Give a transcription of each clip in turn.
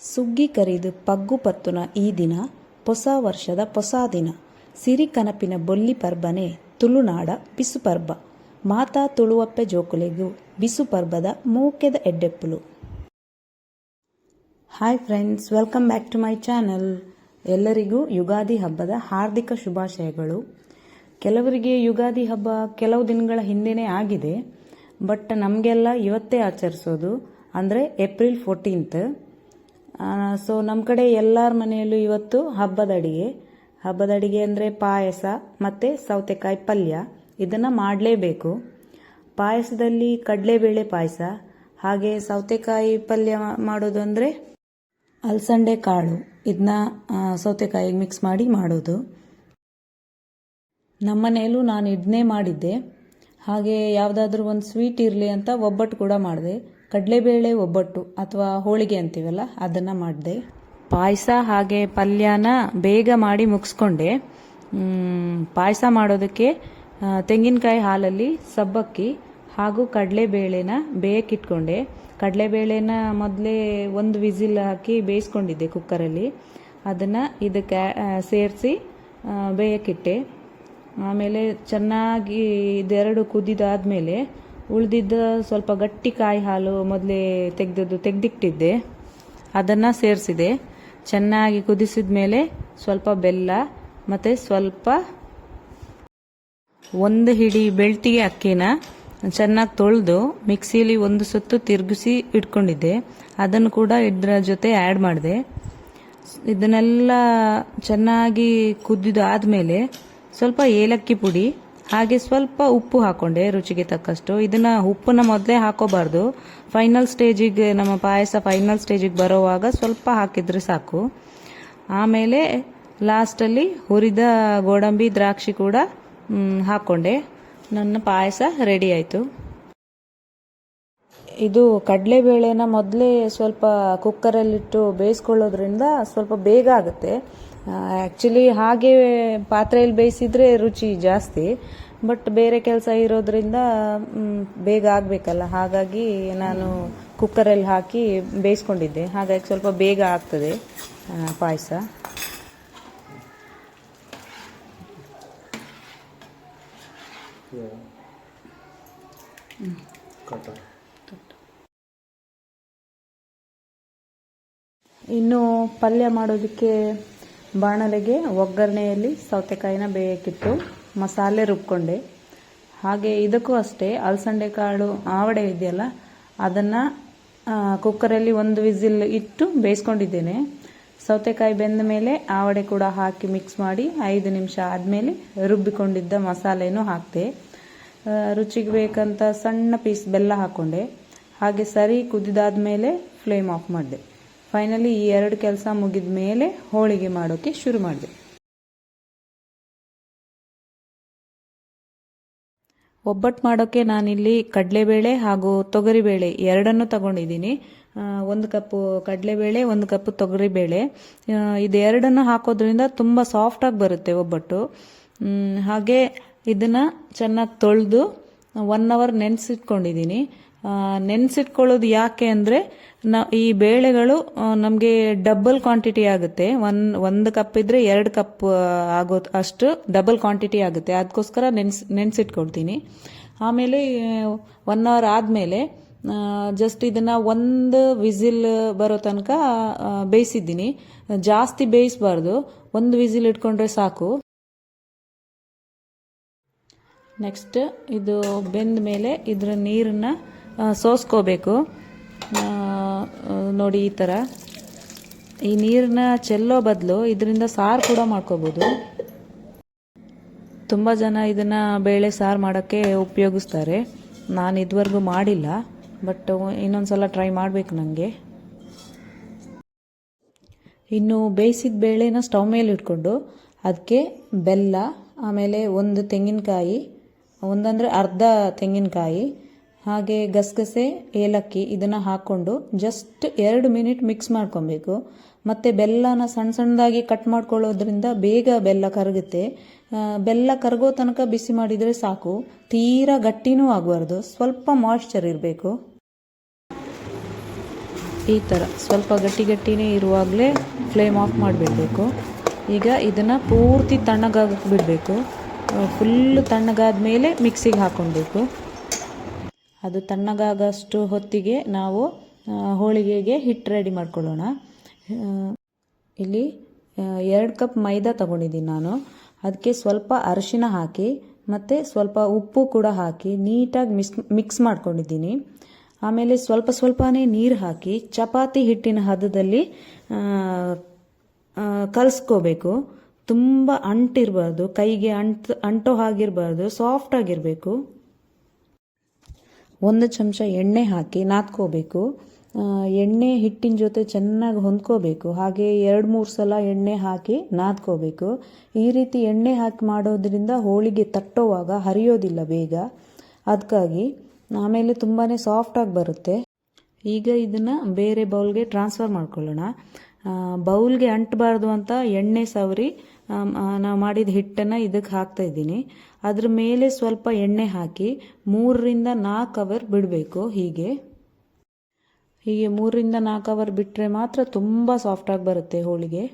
ಸುಗ್ಗಿ ಕರಿದು ಪಗ್ಗು ಪತ್ತುನ ಈ ದಿನ ಹೊಸ ವರ್ಷದ ಹೊಸ ದಿನ ಸಿರಿ ಕನಪಿನ ಬೊಲ್ಲಿ ಪರ್ಬನೆ ತುಳುನಾಡ ಬಿಸು ಪರ್ಬ ಮಾತಾ ತುಳುವಪ್ಪೆ ಜೋಕುಲೆಗೂ ಬಿಸು ಪರ್ಬದ ಮೂಕೆದ ಎಡ್ಡೆಪ್ಪುಲು. Hi friends, welcome back to my channel. ಎಲ್ಲರಿಗೂ ಯುಗಾದಿ ಹಬ್ಬದ ಹಾರ್ದಿಕ ಶುಭಾಶಯಗಳು. ಕೆಲವರಿಗೆ ಯುಗಾದಿ ಹಬ್ಬ ಕೆಲವು ದಿನಗಳ ಹಿಂದೆನೇ ಆಗಿದೆ, ಬಟ್ ನಮಗೆಲ್ಲ ಇವತ್ತೇ ಆಚರಿಸೋದು, ಅಂದರೆ ಏಪ್ರಿಲ್ 14th. ಸೊ ನಮ್ಮ ಕಡೆ ಎಲ್ಲರ ಮನೆಯಲ್ಲೂ ಇವತ್ತು ಹಬ್ಬದ ಅಡಿಗೆ ಅಂದರೆ ಪಾಯಸ ಮತ್ತು ಸೌತೆಕಾಯಿ ಪಲ್ಯ, ಇದನ್ನು ಮಾಡಲೇಬೇಕು. ಪಾಯಸದಲ್ಲಿ ಕಡಲೆಬೇಳೆ ಪಾಯಸ, ಹಾಗೆ ಸೌತೆಕಾಯಿ ಪಲ್ಯ ಮಾಡೋದು ಅಂದರೆ ಅಲಸಂಡೆ ಕಾಳು, ಇದನ್ನ ಸೌತೆಕಾಯಿಗೆ ಮಿಕ್ಸ್ ಮಾಡಿ ಮಾಡೋದು. ನಮ್ಮ ಮನೆಯಲ್ಲೂ ನಾನು ಇದನ್ನೇ ಮಾಡಿದ್ದೆ. ಹಾಗೆ ಯಾವುದಾದ್ರೂ ಒಂದು ಸ್ವೀಟ್ ಇರಲಿ ಅಂತ ಒಬ್ಬಟ್ಟು ಕೂಡ ಮಾಡಿದೆ. ಕಡಲೆಬೇಳೆ ಒಬ್ಬಟ್ಟು ಅಥವಾ ಹೋಳಿಗೆ ಅಂತೀವಲ್ಲ, ಅದನ್ನು ಮಾಡಿದೆ. ಪಾಯಸ ಹಾಗೆ ಪಲ್ಯನ ಬೇಗ ಮಾಡಿ ಮುಗಿಸ್ಕೊಂಡೆ. ಪಾಯಸ ಮಾಡೋದಕ್ಕೆ ತೆಂಗಿನಕಾಯಿ ಹಾಲಲ್ಲಿ ಸಬ್ಬಕ್ಕಿ ಹಾಗೂ ಕಡಲೆಬೇಳೆನ ಬೇಯಕ್ಕಿಟ್ಕೊಂಡೆ. ಕಡಲೆಬೇಳೆನ ಮೊದಲೇ ಒಂದು ವಿಸಿಲ್ ಹಾಕಿ ಬೇಯಿಸ್ಕೊಂಡಿದ್ದೆ ಕುಕ್ಕರಲ್ಲಿ. ಅದನ್ನು ಇದಕ್ಕೆ ಸೇರಿಸಿ ಬೇಯಕ್ಕಿಟ್ಟೆ. ಆಮೇಲೆ ಚೆನ್ನಾಗಿ ಇದೆರಡು ಕುದಿದಾದ್ಮೇಲೆ ಉಳಿದಿದ್ದ ಸ್ವಲ್ಪ ಗಟ್ಟಿ ಕಾಯಿ ಹಾಲು ಮೊದಲೇ ತೆಗೆದಿಟ್ಟಿದ್ದೆ, ಅದನ್ನು ಸೇರಿಸಿದೆ. ಚೆನ್ನಾಗಿ ಕುದಿಸಿದ ಮೇಲೆ ಸ್ವಲ್ಪ ಬೆಲ್ಲ ಮತ್ತು ಸ್ವಲ್ಪ ಒಂದು ಹಿಡಿ ಬೆಳ್ತಿಗೆ ಅಕ್ಕಿನ ಚೆನ್ನಾಗಿ ತೊಳೆದು ಮಿಕ್ಸಿಲಿ ಒಂದು ಸುತ್ತು ತಿರುಗಿಸಿ ಇಟ್ಕೊಂಡಿದ್ದೆ, ಅದನ್ನು ಕೂಡ ಇದರ ಜೊತೆ ಆ್ಯಡ್ ಮಾಡಿದೆ. ಇದನ್ನೆಲ್ಲ ಚೆನ್ನಾಗಿ ಕುದಿದಾದ್ಮೇಲೆ ಸ್ವಲ್ಪ ಏಲಕ್ಕಿ ಪುಡಿ ಹಾಗೆ ಸ್ವಲ್ಪ ಉಪ್ಪು ಹಾಕೊಂಡೆ ರುಚಿಗೆ ತಕ್ಕಷ್ಟು. ಇದನ್ನ ಉಪ್ಪನ್ನ ಮೊದಲೇ ಹಾಕೋಬಾರ್ದು, ಫೈನಲ್ ಸ್ಟೇಜಿಗೆ, ನಮ್ಮ ಪಾಯಸ ಫೈನಲ್ ಸ್ಟೇಜಿಗೆ ಬರೋವಾಗ ಸ್ವಲ್ಪ ಹಾಕಿದ್ರೆ ಸಾಕು. ಆಮೇಲೆ ಲಾಸ್ಟಲ್ಲಿ ಹುರಿದ ಗೋಡಂಬಿ ದ್ರಾಕ್ಷಿ ಕೂಡ ಹಾಕೊಂಡೆ. ನನ್ನ ಪಾಯಸ ರೆಡಿ ಆಯಿತು. ಇದು ಕಡಲೆಬೇಳೆನ ಮೊದಲೇ ಸ್ವಲ್ಪ ಕುಕ್ಕರಲ್ಲಿಟ್ಟು ಬೇಯಿಸ್ಕೊಳ್ಳೋದ್ರಿಂದ ಸ್ವಲ್ಪ ಬೇಗ ಆಗುತ್ತೆ. ಆ್ಯಕ್ಚುಲಿ ಹಾಗೆ ಪಾತ್ರೆಯಲ್ಲಿ ಬೇಯಿಸಿದ್ರೆ ರುಚಿ ಜಾಸ್ತಿ, ಬಟ್ ಬೇರೆ ಕೆಲಸ ಇರೋದ್ರಿಂದ ಬೇಗ ಆಗಬೇಕಲ್ಲ, ಹಾಗಾಗಿ ನಾನು ಕುಕ್ಕರಲ್ಲಿ ಹಾಕಿ ಬೇಯಿಸ್ಕೊಂಡಿದ್ದೆ. ಹಾಗಾಗಿ ಸ್ವಲ್ಪ ಬೇಗ ಆಗ್ತದೆ ಪಾಯಸ. ಇನ್ನು ಪಲ್ಯ ಮಾಡೋದಕ್ಕೆ ಬಾಣಲೆಗೆ ಒಗ್ಗರಣೆಯಲ್ಲಿ ಸೌತೆಕಾಯಿನ ಬೇಯಕ್ಕಿಟ್ಟು ಮಸಾಲೆ ರುಬ್ಕೊಂಡೆ. ಹಾಗೆ ಇದಕ್ಕೂ ಅಷ್ಟೇ ಅಲಸಂಡೆ ಕಾಳು ಆವಡೆ ಇದೆಯಲ್ಲ, ಅದನ್ನು ಕುಕ್ಕರಲ್ಲಿ ಒಂದು ವಿಸಿಲ್ ಇಟ್ಟು ಬೇಯಿಸ್ಕೊಂಡಿದ್ದೇನೆ. ಸೌತೆಕಾಯಿ ಬೆಂದ ಮೇಲೆ ಆವಡೆ ಕೂಡ ಹಾಕಿ ಮಿಕ್ಸ್ ಮಾಡಿ 5 ನಿಮಿಷ ಆದಮೇಲೆ ರುಬ್ಬಿಕೊಂಡಿದ್ದ ಮಸಾಲೆನೂ ಹಾಕಿದೆ. ರುಚಿಗೆ ಬೇಕಂತ ಸಣ್ಣ ಪೀಸ್ ಬೆಲ್ಲ ಹಾಕ್ಕೊಂಡೆ. ಹಾಗೆ ಸರಿ ಕುದಿದಾದ್ಮೇಲೆ ಫ್ಲೇಮ್ ಆಫ್ ಮಾಡಿದೆ. ಫೈನಲಿ ಈ 2 ಕೆಲಸ ಮುಗಿದ ಮೇಲೆ ಹೋಳಿಗೆ ಮಾಡೋಕ್ಕೆ ಶುರು ಮಾಡಿದೆ. ಒಬ್ಬಟ್ಟು ಮಾಡೋಕ್ಕೆ ನಾನಿಲ್ಲಿ ಕಡಲೆಬೇಳೆ ಹಾಗೂ ತೊಗರಿಬೇಳೆ ಎರಡನ್ನೂ ತಗೊಂಡಿದ್ದೀನಿ. 1 ಕಪ್ಪು ಕಡಲೆಬೇಳೆ, 1 ಕಪ್ಪು ತೊಗರಿಬೇಳೆ. ಇದು ಎರಡನ್ನು ಹಾಕೋದ್ರಿಂದ ತುಂಬ ಸಾಫ್ಟಾಗಿ ಬರುತ್ತೆ ಒಬ್ಬಟ್ಟು. ಹಾಗೆ ಇದನ್ನು ಚೆನ್ನಾಗಿ ತೊಳೆದು 1 ಅವರ್ ನೆನೆಸಿಟ್ಕೊಂಡಿದ್ದೀನಿ. ನೆನೆಸಿಟ್ಕೊಳ್ಳೋದು ಯಾಕೆ ಅಂದರೆ ಈ ಬೇಳೆಗಳು ನಮಗೆ ಡಬಲ್ ಕ್ವಾಂಟಿಟಿ ಆಗುತ್ತೆ. ಒಂದು ಕಪ್ ಇದ್ರೆ 2 ಕಪ್ ಆಗೋ ಅಷ್ಟು ಡಬಲ್ ಕ್ವಾಂಟಿಟಿ ಆಗುತ್ತೆ. ಅದಕ್ಕೋಸ್ಕರ ನೆನೆಸಿಟ್ಕೊಳ್ತೀನಿ. ಆಮೇಲೆ 1 ಅವರ್ ಆದಮೇಲೆ ಜಸ್ಟ್ ಇದನ್ನು 1 ವಿಸಿಲ್ ಬರೋ ತನಕ ಬೇಯಿಸಿದ್ದೀನಿ. ಜಾಸ್ತಿ ಬೇಯಿಸಬಾರ್ದು, 1 ವಿಸಿಲ್ ಇಟ್ಕೊಂಡ್ರೆ ಸಾಕು. ನೆಕ್ಸ್ಟ್ ಇದು ಬೆಂದ ಮೇಲೆ ಇದರ ನೀರನ್ನು ಸೋಸ್ಕೋಬೇಕು. ನೋಡಿ, ಈ ಥರ ಈ ನೀರನ್ನ ಚೆಲ್ಲೋ ಬದಲು ಇದರಿಂದ ಸಾರು ಕೂಡ ಮಾಡ್ಕೋಬೋದು. ತುಂಬ ಜನ ಇದನ್ನು ಬೇಳೆ ಸಾರು ಮಾಡೋಕ್ಕೆ ಉಪಯೋಗಿಸ್ತಾರೆ. ನಾನು ಇದುವರೆಗೂ ಮಾಡಿಲ್ಲ, ಬಟ್ ಇನ್ನೊಂದ್ಸಲ ಟ್ರೈ ಮಾಡಬೇಕು ನನಗೆ. ಇನ್ನು ಬೇಯಿಸಿದ ಬೇಳೆನ ಸ್ಟವ್ ಮೇಲೆ ಇಟ್ಕೊಂಡು ಅದಕ್ಕೆ ಬೆಲ್ಲ, ಆಮೇಲೆ 1 ತೆಂಗಿನಕಾಯಿ, ಒಂದಂದರೆ ಅರ್ಧ ತೆಂಗಿನಕಾಯಿ, ಹಾಗೆ ಗಸಗಸೆ, ಏಲಕ್ಕಿ ಇದನ್ನು ಹಾಕ್ಕೊಂಡು ಜಸ್ಟ್ 2 ಮಿನಿಟ್ ಮಿಕ್ಸ್ ಮಾಡ್ಕೊಬೇಕು. ಮತ್ತು ಬೆಲ್ಲನ ಸಣ್ಣ ಸಣ್ಣದಾಗಿ ಕಟ್ ಮಾಡ್ಕೊಳ್ಳೋದ್ರಿಂದ ಬೇಗ ಬೆಲ್ಲ ಕರಗುತ್ತೆ. ಬೆಲ್ಲ ಕರಗೋ ತನಕ ಬಿಸಿ ಮಾಡಿದರೆ ಸಾಕು, ತೀರಾ ಗಟ್ಟಿನೂ ಆಗಬಾರ್ದು, ಸ್ವಲ್ಪ ಮಾಯ್ಶ್ಚರ್ ಇರಬೇಕು. ಈ ಥರ ಸ್ವಲ್ಪ ಗಟ್ಟಿ ಗಟ್ಟಿನೇ ಇರುವಾಗಲೇ ಫ್ಲೇಮ್ ಆಫ್ ಮಾಡಿಬಿಡಬೇಕು. ಈಗ ಇದನ್ನು ಪೂರ್ತಿ ತಣ್ಣಗಾಗಕ್ಕೆ ಬಿಡಬೇಕು. ಫುಲ್ಲು ತಣ್ಣಗಾದ ಮೇಲೆ ಮಿಕ್ಸಿಗೆ ಹಾಕ್ಕೊಳ್ಬೇಕು. ಅದು ತಣ್ಣಗಾಗಷ್ಟು ಹೊತ್ತಿಗೆ ನಾವು ಹೋಳಿಗೆಗೆ ಹಿಟ್ಟು ರೆಡಿ ಮಾಡ್ಕೊಳ್ಳೋಣ. ಇಲ್ಲಿ 2 ಕಪ್ ಮೈದಾ ತಗೊಂಡಿದ್ದೀನಿ ನಾನು. ಅದಕ್ಕೆ ಸ್ವಲ್ಪ ಅರಿಶಿನ ಹಾಕಿ ಮತ್ತು ಸ್ವಲ್ಪ ಉಪ್ಪು ಕೂಡ ಹಾಕಿ ನೀಟಾಗಿ ಮಿಕ್ಸ್ ಮಾಡ್ಕೊಂಡಿದ್ದೀನಿ. ಆಮೇಲೆ ಸ್ವಲ್ಪನೇ ನೀರು ಹಾಕಿ ಚಪಾತಿ ಹಿಟ್ಟಿನ ಹದದಲ್ಲಿ ಕಲಿಸ್ಕೋಬೇಕು. ತುಂಬ ಅಂಟಿರಬಾರ್ದು, ಕೈಗೆ ಅಂಟೋ ಹಾಗಿರಬಾರ್ದು, ಸಾಫ್ಟ್ ಆಗಿರಬೇಕು. 1 ಚಮಚ ಎಣ್ಣೆ ಹಾಕಿ ನಾದ್ಕೋಬೇಕು. ಎಣ್ಣೆ ಹಿಟ್ಟಿನ ಜೊತೆ ಚೆನ್ನಾಗಿ ಹೊಂದ್ಕೋಬೇಕು. ಹಾಗೆ 2-3 ಸಲ ಎಣ್ಣೆ ಹಾಕಿ ನಾದ್ಕೋಬೇಕು. ಈ ರೀತಿ ಎಣ್ಣೆ ಹಾಕಿ ಮಾಡೋದ್ರಿಂದ ಹೋಳಿಗೆ ತಟ್ಟೋವಾಗ ಹರಿಯೋದಿಲ್ಲ ಬೇಗ, ಅದಕ್ಕಾಗಿ. ಆಮೇಲೆ ತುಂಬಾ ಸಾಫ್ಟಾಗಿ ಬರುತ್ತೆ. ಈಗ ಇದನ್ನು ಬೇರೆ ಬೌಲ್ಗೆ ಟ್ರಾನ್ಸ್ಫರ್ ಮಾಡ್ಕೊಳ್ಳೋಣ. ಬೌಲ್ಗೆ ಅಂಟಬಾರ್ದು ಅಂತ ಎಣ್ಣೆ ಸವರಿ ನಾವು ಮಾಡಿದ ಹಿಟ್ಟನ್ನು ಇದಕ್ಕೆ ಹಾಕ್ತಾ ಇದ್ದೀನಿ. ಅದ್ರ ಮೇಲೆ ಸ್ವಲ್ಪ ಎಣ್ಣೆ ಹಾಕಿ 3ರಿಂದ 4 ಅವರ್ ಬಿಡಬೇಕು. ಹೀಗೆ 3ರಿಂದ 4 ಅವರ್ ಬಿಟ್ಟರೆ ಮಾತ್ರ ತುಂಬ ಸಾಫ್ಟಾಗಿ ಬರುತ್ತೆ ಹೋಳಿಗೆ.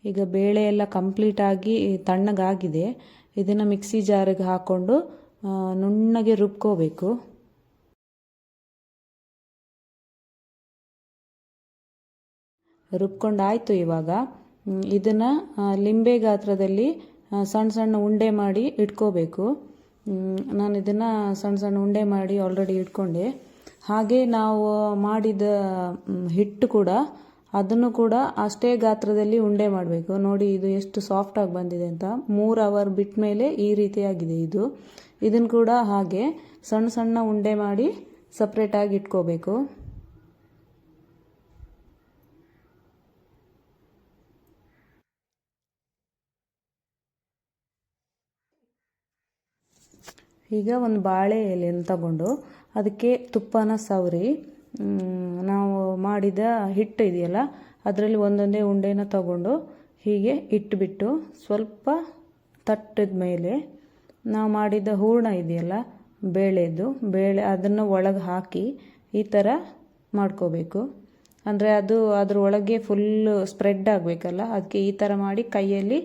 ಈಗ ಬೇಳೆ ಎಲ್ಲ ಕಂಪ್ಲೀಟಾಗಿ ತಣ್ಣಗಾಗಿದೆ. ಇದನ್ನು ಮಿಕ್ಸಿ ಜಾರಿಗೆ ಹಾಕ್ಕೊಂಡು ನುಣ್ಣಗೆ ರುಬ್ಕೋಬೇಕು. ರುಬ್ಕೊಂಡಾಯಿತು. ಇವಾಗ ಇದನ್ನು ಲಿಂಬೆ ಗಾತ್ರದಲ್ಲಿ ಸಣ್ಣ ಉಂಡೆ ಮಾಡಿ ಇಟ್ಕೋಬೇಕು. ನಾನು ಇದನ್ನು ಸಣ್ಣ ಉಂಡೆ ಮಾಡಿ ಆಲ್ರೆಡಿ ಇಟ್ಕೊಂಡೆ. ಹಾಗೆ ನಾವು ಮಾಡಿದ ಹಿಟ್ಟು ಕೂಡ ಅದನ್ನು ಕೂಡ ಅಷ್ಟೇ ಗಾತ್ರದಲ್ಲಿ ಉಂಡೆ ಮಾಡಬೇಕು. ನೋಡಿ ಇದು ಎಷ್ಟು ಸಾಫ್ಟಾಗಿ ಬಂದಿದೆ ಅಂತ. 3 ಅವರ್ ಬಿಟ್ಟ ಮೇಲೆ ಈ ರೀತಿಯಾಗಿದೆ ಇದು. ಇದನ್ನು ಕೂಡ ಹಾಗೆ ಸಣ್ಣ ಉಂಡೆ ಮಾಡಿ ಸಪ್ರೇಟಾಗಿ ಇಟ್ಕೋಬೇಕು. ಈಗ ಒಂದು ಬಾಳೆ ಎಲೆಯನ್ನು ತಗೊಂಡು ಅದಕ್ಕೆ ತುಪ್ಪನ ಸವರಿ ನಾವು ಮಾಡಿದ ಹಿಟ್ಟು ಇದೆಯಲ್ಲ ಅದರಲ್ಲಿ ಒಂದೊಂದೇ ಉಂಡೆನ ತಗೊಂಡು ಹೀಗೆ ಇಟ್ಬಿಟ್ಟು ಸ್ವಲ್ಪ ತಟ್ಟಿದ ಮೇಲೆ ನಾವು ಮಾಡಿದ ಹೂರಣ ಇದೆಯಲ್ಲ ಬೇಳೆ ಅದನ್ನು ಒಳಗೆ ಹಾಕಿ ಈ ಥರ ಮಾಡ್ಕೋಬೇಕು. ಅಂದರೆ ಅದು ಅದ್ರ ಒಳಗೆ ಫುಲ್ಲು ಸ್ಪ್ರೆಡ್ ಆಗಬೇಕಲ್ಲ, ಅದಕ್ಕೆ ಈ ಥರ ಮಾಡಿ ಕೈಯಲ್ಲಿ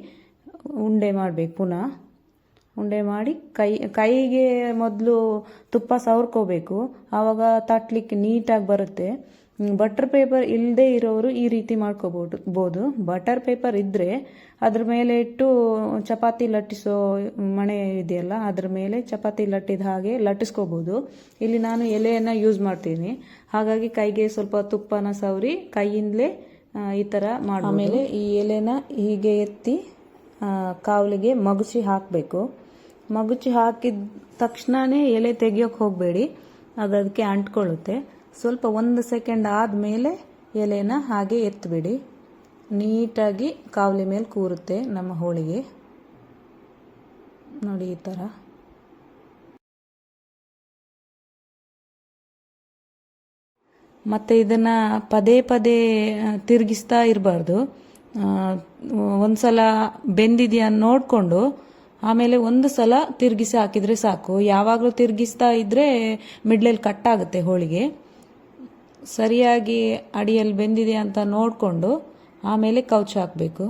ಉಂಡೆ ಮಾಡಬೇಕು. ಪುನಃ ಉಂಡೆ ಮಾಡಿ ಕೈಗೆ ಮೊದಲು ತುಪ್ಪ ಸವರ್ಕೋಬೇಕು. ಆವಾಗ ತಟ್ಟಲಿಕ್ಕೆ ನೀಟಾಗಿ ಬರುತ್ತೆ. ಬಟರ್ ಪೇಪರ್ ಇಲ್ಲದೆ ಇರೋರು ಈ ರೀತಿ ಮಾಡ್ಕೋಬೋದು. ಬಟರ್ ಪೇಪರ್ ಇದ್ದರೆ ಅದ್ರ ಮೇಲೆ ಇಟ್ಟು ಚಪಾತಿ ಲಟ್ಟಿಸೋ ಮಣೆ ಇದೆಯಲ್ಲ ಅದ್ರ ಮೇಲೆ ಚಪಾತಿ ಲಟ್ಟಿದ ಹಾಗೆ ಲಟ್ಟಿಸ್ಕೋಬೋದು. ಇಲ್ಲಿ ನಾನು ಎಲೆಯನ್ನು ಯೂಸ್ ಮಾಡ್ತೀನಿ, ಹಾಗಾಗಿ ಕೈಗೆ ಸ್ವಲ್ಪ ತುಪ್ಪನ ಸವರಿ ಕೈಯಿಂದಲೇ ಈ ಥರ ಮಾಡಿ ಆಮೇಲೆ ಈ ಎಲೆನ ಹೀಗೆ ಎತ್ತಿ ಕಾವಲಿಗೆ ಮಗುಚಿ ಹಾಕಬೇಕು. ಮಗುಚಿ ಹಾಕಿದ ತಕ್ಷಣವೇ ಎಲೆ ತೆಗಿಯೋಕ್ಕೆ ಹೋಗಬೇಡಿ, ಅದಕ್ಕೆ ಅಂಟ್ಕೊಳ್ಳುತ್ತೆ. ಸ್ವಲ್ಪ 1 ಸೆಕೆಂಡ್ ಆದಮೇಲೆ ಎಲೆನ ಹಾಗೆ ಎತ್ತಿಬಿಡಿ. ನೀಟಾಗಿ ಕಾವಲಿ ಮೇಲೆ ಕೂರುತ್ತೆ ನಮ್ಮ ಹೋಳಿಗೆ. ನೋಡಿ ಈ ಥರ. ಮತ್ತು ಇದನ್ನು ಪದೇ ತಿರುಗಿಸ್ತಾ ಇರಬಾರ್ದು. ಒಂದ್ಸಲ ಬೆಂದಿದೆಯಾ ನೋಡಿಕೊಂಡು ಆಮೇಲೆ 1 ಸಲ ತಿರುಗಿಸಿ ಹಾಕಿದರೆ ಸಾಕು. ಯಾವಾಗಲೂ ತಿರುಗಿಸ್ತಾ ಇದ್ದರೆ ಮಿಡ್ಲಲ್ಲಿ ಕಟ್ಟಾಗುತ್ತೆ ಹೋಳಿಗೆ. ಸರಿಯಾಗಿ ಅಡಿಯಲ್ಲಿ ಬೆಂದಿದೆ ಅಂತ ನೋಡಿಕೊಂಡು ಆಮೇಲೆ ಕೌಚ್ ಹಾಕಬೇಕು.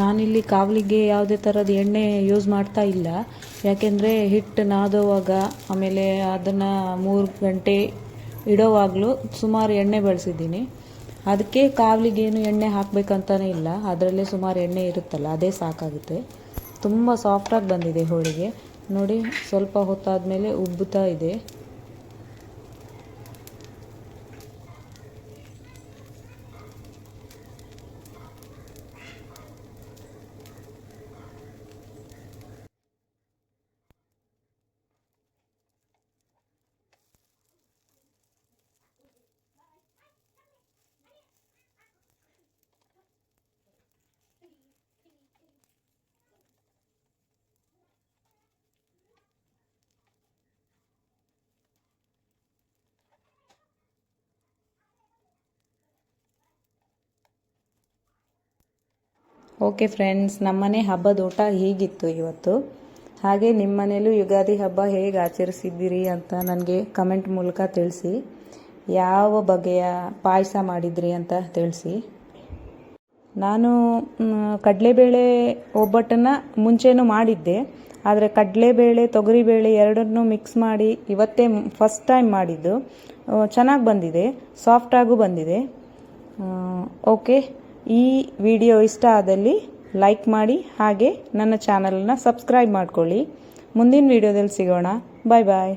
ನಾನಿಲ್ಲಿ ಕಾವಲಿಗೆ ಯಾವುದೇ ಥರದ ಎಣ್ಣೆ ಯೂಸ್ ಮಾಡ್ತಾ ಇಲ್ಲ. ಯಾಕೆಂದರೆ ಹಿಟ್ಟು ನಾದೋವಾಗ ಆಮೇಲೆ ಅದನ್ನು 3 ಗಂಟೆ ಇಡೋವಾಗಲೂ ಸುಮಾರು ಎಣ್ಣೆ ಬಳಸಿದ್ದೀನಿ. ಅದಕ್ಕೆ ಕಾವಲಿಗೇನು ಎಣ್ಣೆ ಹಾಕಬೇಕಂತಲೇ ಇಲ್ಲ, ಅದರಲ್ಲೇ ಸುಮಾರು ಎಣ್ಣೆ ಇರುತ್ತಲ್ಲ, ಅದೇ ಸಾಕಾಗುತ್ತೆ. ತುಂಬ ಸಾಫ್ಟಾಗಿ ಬಂದಿದೆ ಹೋಳಿಗೆ. ನೋಡಿ ಸ್ವಲ್ಪ ಹೊತ್ತಾದಮೇಲೆ ಉಬ್ಬುತ್ತಾ ಇದೆ. ಓಕೆ ಫ್ರೆಂಡ್ಸ್, ನಮ್ಮನೆ ಹಬ್ಬದ ಊಟ ಹೀಗಿತ್ತು ಇವತ್ತು. ಹಾಗೆ ನಿಮ್ಮ ಮನೇಲೂ ಯುಗಾದಿ ಹಬ್ಬ ಹೇಗೆ ಆಚರಿಸಿದ್ದೀರಿ ಅಂತ ನನಗೆ ಕಮೆಂಟ್ ಮೂಲಕ ತಿಳಿಸಿ. ಯಾವ ಬಗೆಯ ಪಾಯಸ ಮಾಡಿದ್ರಿ ಅಂತ ತಿಳಿಸಿ. ನಾನು ಕಡಲೆಬೇಳೆ ಒಬ್ಬಟ್ಟನ್ನು ಮುಂಚೆನೂ ಮಾಡಿದ್ದೆ, ಆದರೆ ಕಡಲೆಬೇಳೆ ತೊಗರಿಬೇಳೆ ಎರಡನ್ನೂ ಮಿಕ್ಸ್ ಮಾಡಿ ಇವತ್ತೇ ಫಸ್ಟ್ ಟೈಮ್ ಮಾಡಿದ್ದು. ಚೆನ್ನಾಗಿ ಬಂದಿದೆ, ಸಾಫ್ಟಾಗೂ ಬಂದಿದೆ. ಓಕೆ, ಈ ವಿಡಿಯೋ ಇಷ್ಟ ಆದಲ್ಲಿ ಲೈಕ್ ಮಾಡಿ, ಹಾಗೆ ನನ್ನ ಚಾನಲನ್ನು ಸಬ್ಸ್ಕ್ರೈಬ್ ಮಾಡ್ಕೊಳ್ಳಿ. ಮುಂದಿನ ವಿಡಿಯೋದಲ್ಲಿ ಸಿಗೋಣ. ಬಾಯ್ ಬಾಯ್.